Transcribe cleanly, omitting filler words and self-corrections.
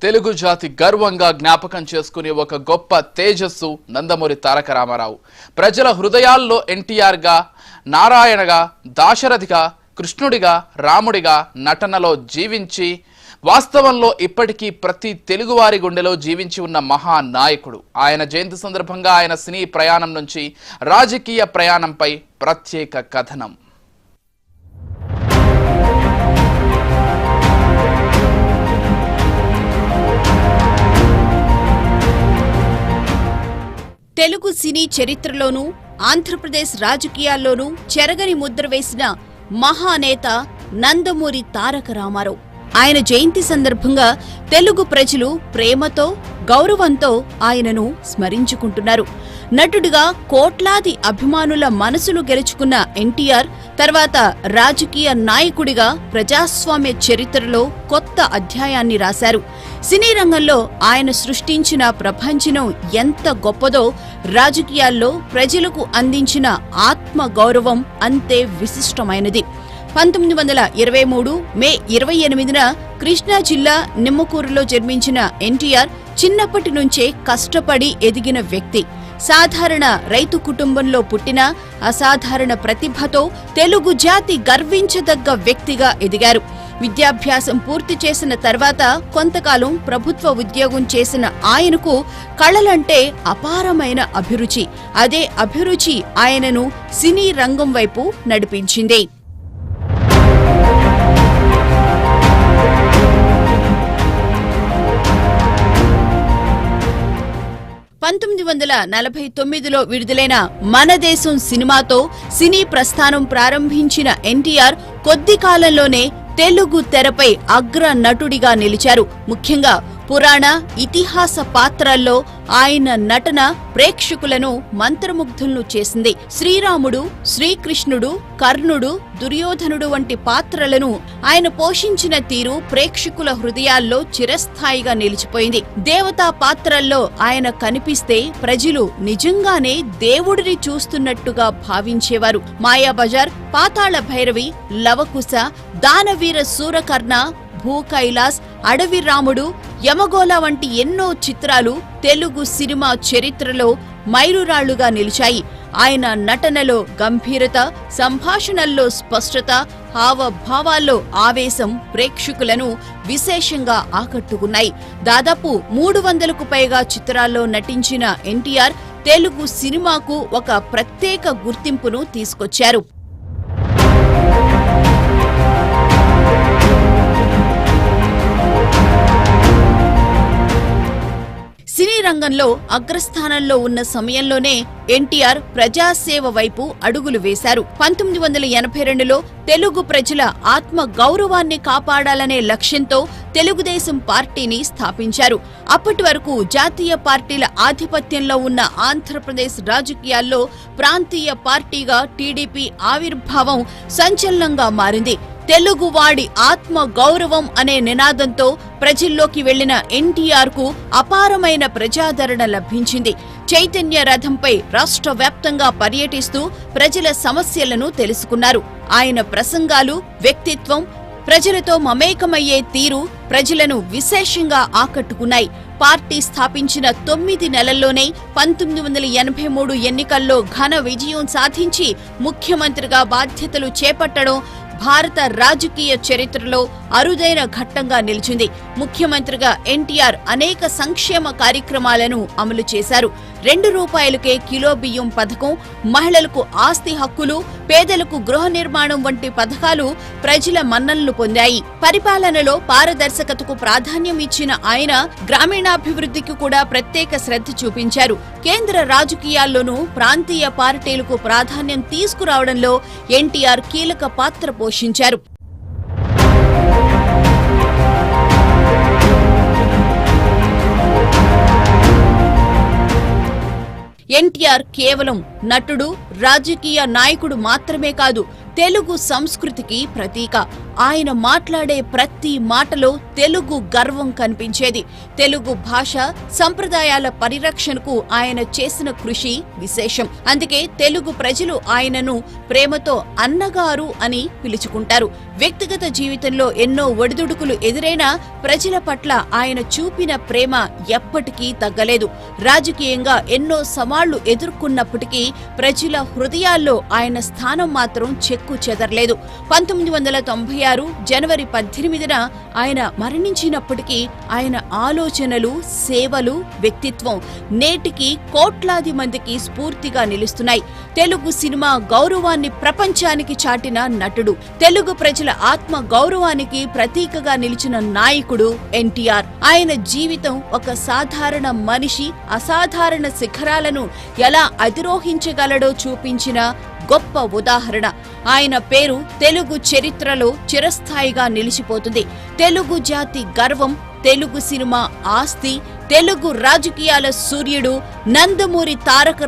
తెలుగు జాతి గర్వంగా జ్ఞాపకం చేసుకునే ఒక గొప్ప తేజస్సు నందమూరి తారక రామారావు. ప్రజల హృదయాల్లో ఎన్టీఆర్గా, నారాయణగా, దాశరథిగా, కృష్ణుడిగా, రాముడిగా నటనలో జీవించి వాస్తవంలో ఇప్పటికీ ప్రతి తెలుగువారి గుండెలో జీవించి ఉన్న మహానాయకుడు. ఆయన జయంతి సందర్భంగా ఆయన సినీ ప్రయాణం నుంచి రాజకీయ ప్రయాణంపై ప్రత్యేక కథనం. తెలుగు సినీ చరిత్రలోనూ ఆంధ్రప్రదేశ్ రాజకీయాల్లోనూ చెరగని ముద్ర వేసిన మహానేత నందమూరి తారక రామారావు. ఆయన జయంతి సందర్భంగా తెలుగు ప్రజలు ప్రేమతో, గౌరవంతో ఆయనను స్మరించుకుంటున్నారు. నటుడిగా కోట్లాది అభిమానుల మనసులు గెలుచుకున్న ఎన్టీఆర్ తర్వాత రాజకీయ నాయకుడిగా ప్రజాస్వామ్య చరిత్రలో కొత్త అధ్యాయాన్ని రాశారు. సినీ రంగంలో ఆయన సృష్టించిన ప్రభంజనం ఎంత గొప్పదో, రాజకీయాల్లో ప్రజలకు అందించిన ఆత్మ గౌరవం అంతే విశిష్టమైనది. 1923 మే 28న కృష్ణా జిల్లా నిమ్మకూరులో జన్మించిన ఎన్టీఆర్ చిన్నప్పటి నుంచే కష్టపడి ఎదిగిన వ్యక్తి. సాధారణ రైతు కుటుంబంలో పుట్టిన అసాధారణ ప్రతిభతో తెలుగు జాతి గర్వించదగ్గ వ్యక్తిగా ఎదిగారు. విద్యాభ్యాసం పూర్తి చేసిన తర్వాత కొంతకాలం ప్రభుత్వ ఉద్యోగం చేసిన ఆయనకు కళలంటే అపారమైన అభిరుచి. అదే అభిరుచి ఆయనను సినీ రంగం వైపు నడిపించింది. 1949లో విడుదలైన మన దేశం సినిమాతో సినీ ప్రస్థానం ప్రారంభించిన ఎన్టీఆర్ కొద్ది కాలంలోనే తెలుగు తెరపై అగ్ర నటుడిగా నిలిచారు. ముఖ్యంగా పురాణ, ఇతిహాస పాత్రల్లో ఆయన నటన ప్రేక్షకులను మంత్రముగ్ధులను చేసింది. శ్రీరాముడు, శ్రీకృష్ణుడు, కర్ణుడు, దుర్యోధనుడు వంటి పాత్రలను ఆయన పోషించిన తీరు ప్రేక్షకుల హృదయాల్లో చిరస్థాయిగా నిలిచిపోయింది. దేవతా పాత్రల్లో ఆయన కనిపిస్తే ప్రజలు నిజంగానే దేవుడిని చూస్తున్నట్టుగా భావించేవారు. మాయాబజార్, పాతాళ భైరవి, లవకుశ, దానవీర సూరకర్ణ, భూకైలాస్, అడవి రాముడు, యమగోళ వంటి ఎన్నో చిత్రాలు తెలుగు సినిమా చరిత్రలో మైలురాళ్లుగా నిలిచాయి. ఆయన నటనలో గంభీరత, సంభాషణల్లో స్పష్టత, హావభావాల్లో ఆవేశం ప్రేక్షకులను విశేషంగా ఆకట్టుకున్నాయి. దాదాపు 300కు పైగా చిత్రాల్లో నటించిన ఎన్టీఆర్ తెలుగు సినిమాకు ఒక ప్రత్యేక గుర్తింపును తీసుకొచ్చారు. సినీ రంగంలో అగ్రస్థానంలో ఉన్న సమయంలోనే ఎన్టీఆర్ ప్రజాసేవ వైపు అడుగులు వేశారు. 1982లో తెలుగు ప్రజల ఆత్మ గౌరవాన్ని కాపాడాలనే లక్ష్యంతో తెలుగుదేశం పార్టీని స్థాపించారు. అప్పటి వరకు జాతీయ పార్టీల ఆధిపత్యంలో ఉన్న ఆంధ్రప్రదేశ్ రాజకీయాల్లో ప్రాంతీయ పార్టీగా టీడీపీ ఆవిర్భావం సంచలనంగా మారింది. తెలుగువాడి ఆత్మ గౌరవం అనే నినాదంతో ప్రజల్లోకి వెళ్లిన ఎన్టీఆర్ కు అపారమైన ప్రజాదరణ లభించింది. చైతన్య రథంపై రాష్ట్ర వ్యాప్తంగా పర్యటిస్తూ ప్రజల సమస్యలను తెలుసుకున్నారు. ఆయన ప్రసంగాలు, వ్యక్తిత్వం, ప్రజలతో మమేకమయ్యే తీరు ప్రజలను విశేషంగా ఆకట్టుకున్నాయి. పార్టీ స్థాపించిన 9 నెలల్లోనే 1983 ఎన్నికల్లో ఘన విజయం సాధించి ముఖ్యమంత్రిగా బాధ్యతలు చేపట్టడం భారత రాజకీయ చరిత్రలో అరుదైన ఘట్టంగా నిలిచింది. ముఖ్యమంత్రిగా ఎన్టీఆర్ అనేక సంక్షేమ కార్యక్రమాలను అమలు చేశారు. ₹2కే కిలో బియ్యం పథకం, మహిళలకు ఆస్తి హక్కులు, పేదలకు గృహ నిర్మాణం వంటి పథకాలు ప్రజల మన్ననలు పొందాయి. పరిపాలనలో పారదర్శకతకు ప్రాధాన్యం ఇచ్చిన ఆయన గ్రామీణాభివృద్ధికి కూడా ప్రత్యేక శ్రద్ధ చూపించారు. కేంద్ర రాజకీయాల్లోనూ ప్రాంతీయ పార్టీలకు ప్రాధాన్యం తీసుకురావడంలో ఎన్టీఆర్ కీలక పాత్ర పోషించారు. ఎన్టీఆర్ కేవలం నటుడు, రాజకీయ నాయకుడు మాత్రమే కాదు, తెలుగు సంస్కృతికి ప్రతీక. ఆయన మాట్లాడే ప్రతి మాటలో తెలుగు గర్వం కనిపించేది. తెలుగు భాష సంప్రదాయాల పరిరక్షణకు ఆయన చేసిన కృషి విశేషం. అందుకే తెలుగు ప్రజలు ఆయనను ప్రేమతో అన్నగారు అని పిలుచుకుంటారు. వ్యక్తిగత జీవితంలో ఎన్నో ఒడిదుడుకులు ఎదురైనా ప్రజల పట్ల ఆయన చూపిన ప్రేమ ఎప్పటికీ తగ్గలేదు. రాజకీయంగా ఎన్నో సవాళ్లు ఎదుర్కొన్నప్పటికీ ప్రజల హృదయాల్లో ఆయన స్థానం మాత్రం చెక్కు చెదరలేదు. 1996 జనవరి 18న ఆయన మరణించినప్పటికీ ఆయన ఆలోచనలు, సేవలు, వ్యక్తిత్వం నేటికి కోట్లాది మందికి స్ఫూర్తిగా నిలుస్తున్నాయి. తెలుగు సినిమా గౌరవాన్ని ప్రపంచానికి చాటిన నటుడు, తెలుగు ప్రజల ఆత్మ గౌరవానికి ప్రతీకగా నిలిచిన నాయకుడు ఎన్టీఆర్. ఆయన జీవితం ఒక సాధారణ మనిషి అసాధారణ శిఖరాలను ఎలా అధిరోహించగలడో చూపించిన గొప్ప ఉదాహరణ. ఆయన పేరు తెలుగు చరిత్రలో చిరస్థాయిగా నిలిచిపోతుంది. తెలుగు జాతి గర్వం, తెలుగు సినిమా ఆస్తి, తెలుగు రాజకీయాల సూర్యుడు నందమూరి తారక